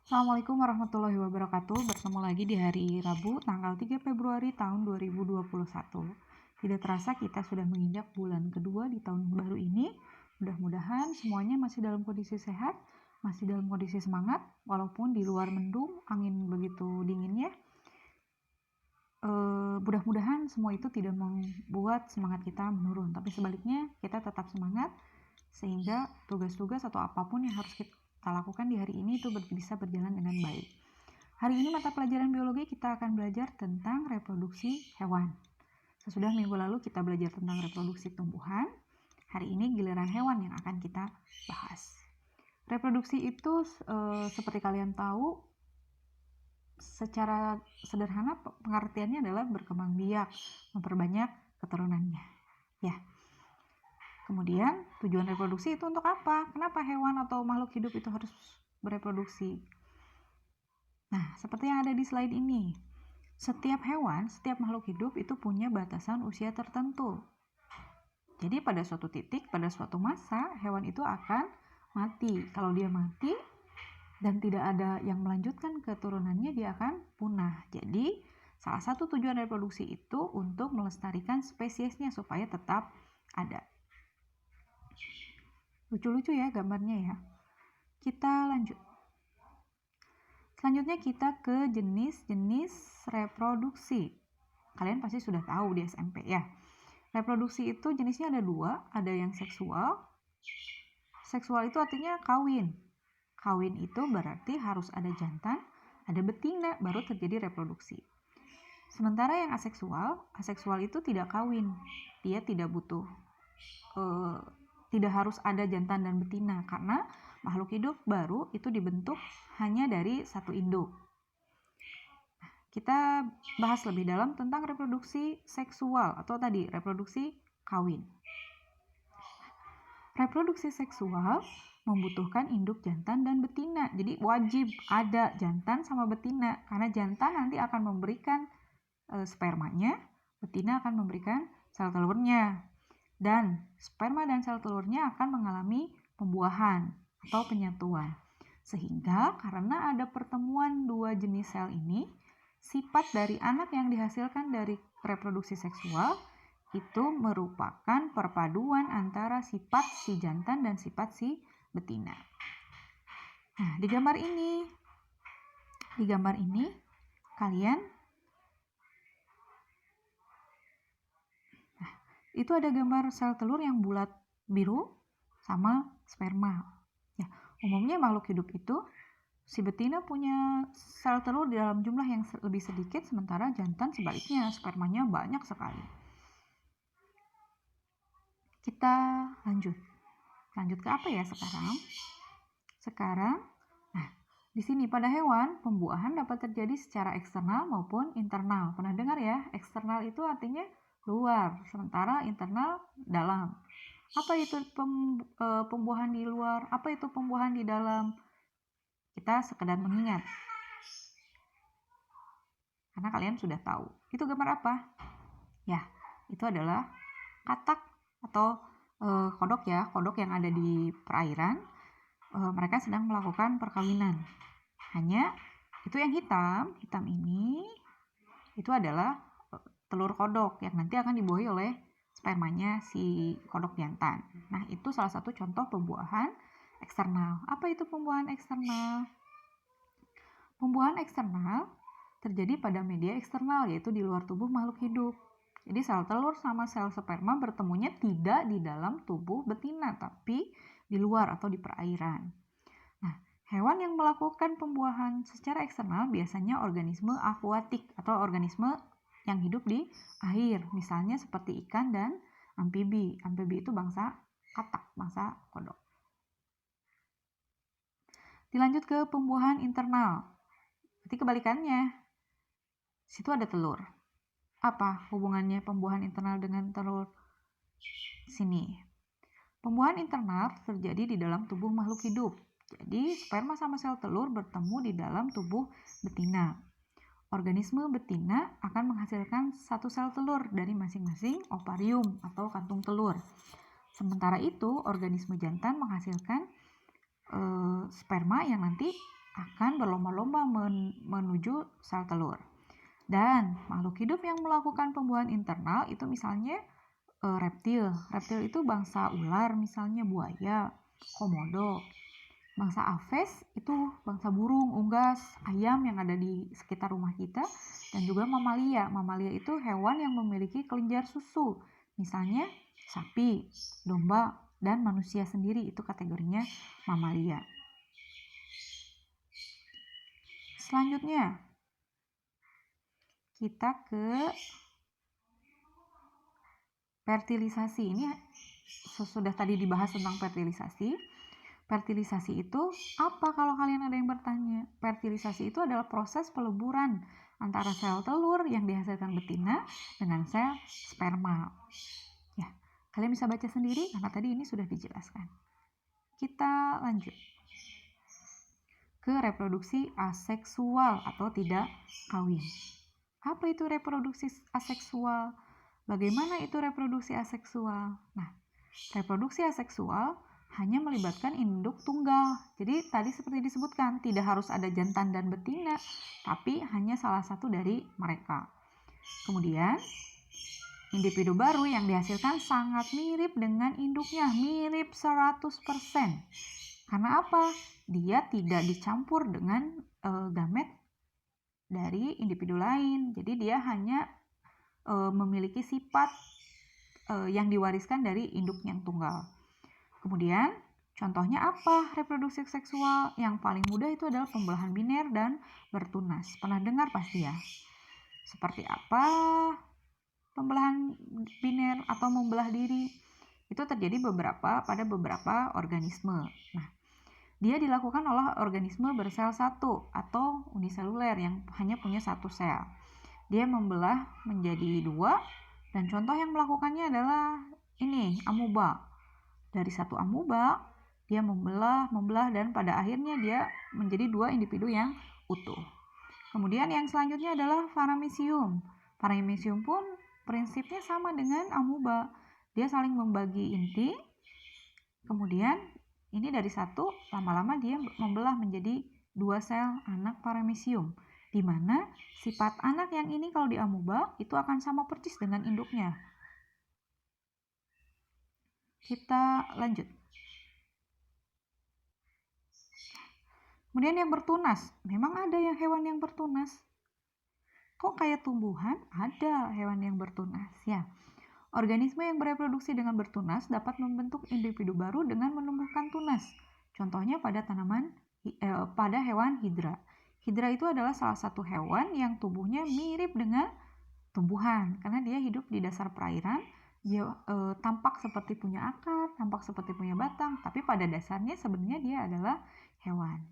Assalamualaikum warahmatullahi wabarakatuh. Bertemu lagi di hari Rabu tanggal 3 Februari tahun 2021. Tidak terasa kita sudah menginjak bulan kedua di tahun baru ini. Mudah-mudahan semuanya masih dalam kondisi sehat, masih dalam kondisi semangat, walaupun di luar mendung, angin begitu dinginnya. Mudah-mudahan semua itu tidak membuat semangat kita menurun, tapi sebaliknya kita tetap semangat sehingga tugas-tugas atau apapun yang harus kita lakukan di hari ini itu bisa berjalan dengan baik. Hari ini mata pelajaran biologi kita akan belajar tentang reproduksi hewan. Sesudah minggu lalu kita belajar tentang reproduksi tumbuhan, hari ini giliran hewan yang akan kita bahas. Reproduksi itu seperti kalian tahu, secara sederhana pengertiannya adalah berkembang biak, memperbanyak keturunannya. Ya. Kemudian tujuan reproduksi itu untuk apa? Kenapa hewan atau makhluk hidup itu harus bereproduksi? Nah, seperti yang ada di slide ini. Setiap hewan, setiap makhluk hidup itu punya batasan usia tertentu. Jadi pada suatu titik, pada suatu masa, hewan itu akan mati. Kalau dia mati dan tidak ada yang melanjutkan keturunannya, dia akan punah. Jadi salah satu tujuan reproduksi itu untuk melestarikan spesiesnya supaya tetap ada. Lucu-lucu ya gambarnya ya. Kita lanjut. Selanjutnya kita ke jenis-jenis reproduksi. Kalian pasti sudah tahu di SMP ya. Reproduksi itu jenisnya ada dua, ada yang seksual. Seksual itu artinya kawin. Kawin itu berarti harus ada jantan, ada betina, baru terjadi reproduksi. Sementara yang aseksual itu tidak kawin. Dia tidak butuh, tidak harus ada jantan dan betina, karena makhluk hidup baru itu dibentuk hanya dari satu induk. Kita bahas lebih dalam tentang reproduksi seksual atau tadi reproduksi kawin. Reproduksi seksual membutuhkan induk jantan dan betina. Jadi wajib ada jantan sama betina, karena jantan nanti akan memberikan spermanya, betina akan memberikan sel telurnya. Dan sperma dan sel telurnya akan mengalami pembuahan atau penyatuan. Sehingga karena ada pertemuan dua jenis sel ini, sifat dari anak yang dihasilkan dari reproduksi seksual itu merupakan perpaduan antara sifat si jantan dan sifat si betina. Nah, di gambar ini kalian itu ada gambar sel telur yang bulat biru sama sperma. Ya, umumnya makhluk hidup itu si betina punya sel telur di dalam jumlah yang lebih sedikit, sementara jantan sebaliknya, spermanya banyak sekali. Kita lanjut ke apa ya sekarang? Nah, di sini pada hewan, pembuahan dapat terjadi secara eksternal maupun internal. Pernah dengar ya? Eksternal itu artinya luar, sementara internal dalam. Apa itu pembuahan di luar? Apa itu pembuahan di dalam? Kita sekedar mengingat. Karena kalian sudah tahu. Itu gambar apa? Ya, itu adalah katak atau kodok ya, kodok yang ada di perairan. Mereka sedang melakukan perkawinan. Hanya itu yang hitam ini itu adalah telur kodok yang nanti akan dibuahi oleh spermanya si kodok jantan. Nah, itu salah satu contoh pembuahan eksternal. Apa itu pembuahan eksternal? Pembuahan eksternal terjadi pada media eksternal, yaitu di luar tubuh makhluk hidup. Jadi sel telur sama sel sperma bertemunya tidak di dalam tubuh betina, tapi di luar atau di perairan. Nah, hewan yang melakukan pembuahan secara eksternal biasanya organisme akuatik atau organisme yang hidup di air, misalnya seperti ikan dan amfibi. Amfibi itu bangsa katak, bangsa kodok. Dilanjut ke pembuahan internal. Berarti kebalikannya. Situ ada telur. Apa hubungannya pembuahan internal dengan telur? Sini. Pembuahan internal terjadi di dalam tubuh makhluk hidup. Jadi sperma sama sel telur bertemu di dalam tubuh betina. Organisme betina akan menghasilkan satu sel telur dari masing-masing ovarium atau kantung telur. Sementara itu organisme jantan menghasilkan sperma yang nanti akan berlomba-lomba menuju sel telur. Dan makhluk hidup yang melakukan pembuahan internal itu misalnya reptil. Reptil itu bangsa ular, misalnya buaya, komodo. Bangsa aves itu bangsa burung, unggas, ayam yang ada di sekitar rumah kita, dan juga mamalia. Mamalia itu hewan yang memiliki kelenjar susu, misalnya sapi, domba, dan manusia sendiri, itu kategorinya mamalia. Selanjutnya kita ke fertilisasi. Ini sesudah tadi dibahas tentang fertilisasi. Fertilisasi itu apa kalau kalian ada yang bertanya? Fertilisasi itu adalah proses peleburan antara sel telur yang dihasilkan betina dengan sel sperma. Ya, kalian bisa baca sendiri karena tadi ini sudah dijelaskan. Kita lanjut ke reproduksi aseksual atau tidak kawin. Apa itu reproduksi aseksual? Bagaimana itu reproduksi aseksual? Nah, reproduksi aseksual hanya melibatkan induk tunggal. Jadi tadi seperti disebutkan, tidak harus ada jantan dan betina, tapi hanya salah satu dari mereka. Kemudian, individu baru yang dihasilkan sangat mirip dengan induknya, mirip 100%. Karena apa? Dia tidak dicampur dengan gamet dari individu lain. Jadi dia hanya memiliki sifat yang diwariskan dari induk yang tunggal. Kemudian, contohnya apa reproduksi seksual? Yang paling mudah itu adalah pembelahan biner dan bertunas. Pernah dengar pasti ya? Seperti apa pembelahan biner atau membelah diri? Itu terjadi pada beberapa organisme. Nah, dia dilakukan oleh organisme bersel satu atau uniseluler yang hanya punya satu sel. Dia membelah menjadi dua, dan contoh yang melakukannya adalah ini, amuba. Dari satu amuba, dia membelah, dan pada akhirnya dia menjadi dua individu yang utuh. Kemudian yang selanjutnya adalah paramecium. Paramecium pun prinsipnya sama dengan amuba. Dia saling membagi inti, kemudian ini dari satu, lama-lama dia membelah menjadi dua sel anak paramecium, di mana sifat anak yang ini kalau di amuba itu akan sama persis dengan induknya. Kita lanjut. Kemudian yang bertunas, memang ada yang hewan yang bertunas. Kok kayak tumbuhan? Ada hewan yang bertunas ya. Organisme yang bereproduksi dengan bertunas dapat membentuk individu baru dengan menumbuhkan tunas. Contohnya pada pada hewan hidra. Hidra itu adalah salah satu hewan yang tubuhnya mirip dengan tumbuhan karena dia hidup di dasar perairan. Dia tampak seperti punya akar, tampak seperti punya batang, tapi pada dasarnya sebenarnya dia adalah hewan.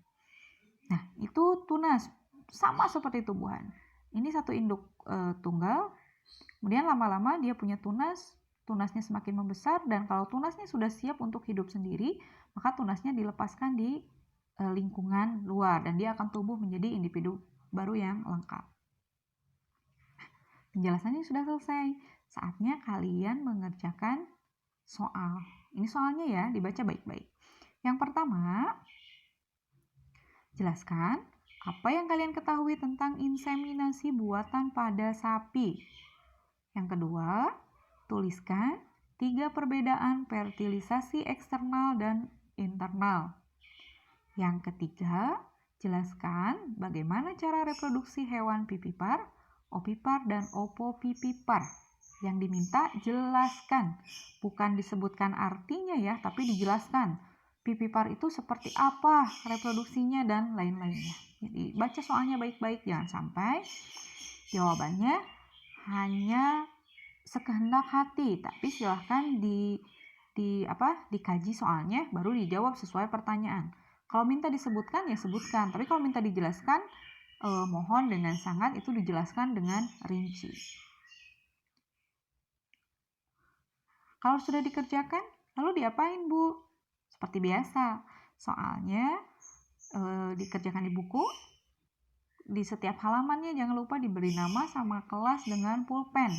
Nah, itu tunas, sama seperti tumbuhan. Ini satu induk tunggal, kemudian lama-lama dia punya tunasnya semakin membesar, dan kalau tunasnya sudah siap untuk hidup sendiri, maka tunasnya dilepaskan di lingkungan luar, dan dia akan tumbuh menjadi individu baru yang lengkap. Penjelasannya sudah selesai. Saatnya kalian mengerjakan soal. Ini soalnya ya, dibaca baik-baik. Yang pertama, jelaskan apa yang kalian ketahui tentang inseminasi buatan pada sapi. Yang kedua, tuliskan 3 perbedaan fertilisasi eksternal dan internal. Yang ketiga, jelaskan bagaimana cara reproduksi hewan pipipar, opipar, dan opopipipar. Yang diminta jelaskan, bukan disebutkan artinya ya, tapi dijelaskan. Pipipar itu seperti apa reproduksinya dan lain-lainnya. Jadi baca soalnya baik-baik, jangan sampai jawabannya hanya sekehendak hati, tapi silahkan dikaji soalnya baru dijawab sesuai pertanyaan. Kalau minta disebutkan ya sebutkan, tapi kalau minta dijelaskan mohon dengan sangat itu dijelaskan dengan rinci. Kalau sudah dikerjakan, lalu diapain Bu? Seperti biasa, soalnya dikerjakan di buku. Di setiap halamannya jangan lupa diberi nama sama kelas dengan pulpen,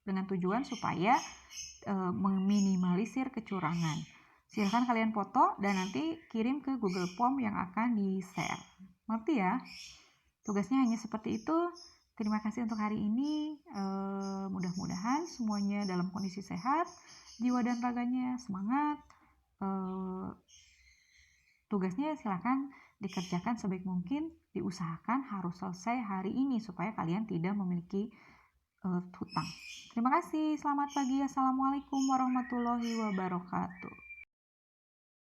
dengan tujuan supaya meminimalisir kecurangan. Silahkan kalian foto dan nanti kirim ke Google Form yang akan di-share. Ngerti ya? Tugasnya hanya seperti itu. Terima kasih untuk hari ini. Mudah-mudahan semuanya dalam kondisi sehat, jiwa dan raganya semangat. Tugasnya silakan dikerjakan sebaik mungkin, diusahakan harus selesai hari ini supaya kalian tidak memiliki hutang. Terima kasih, selamat pagi. Assalamualaikum warahmatullahi wabarakatuh.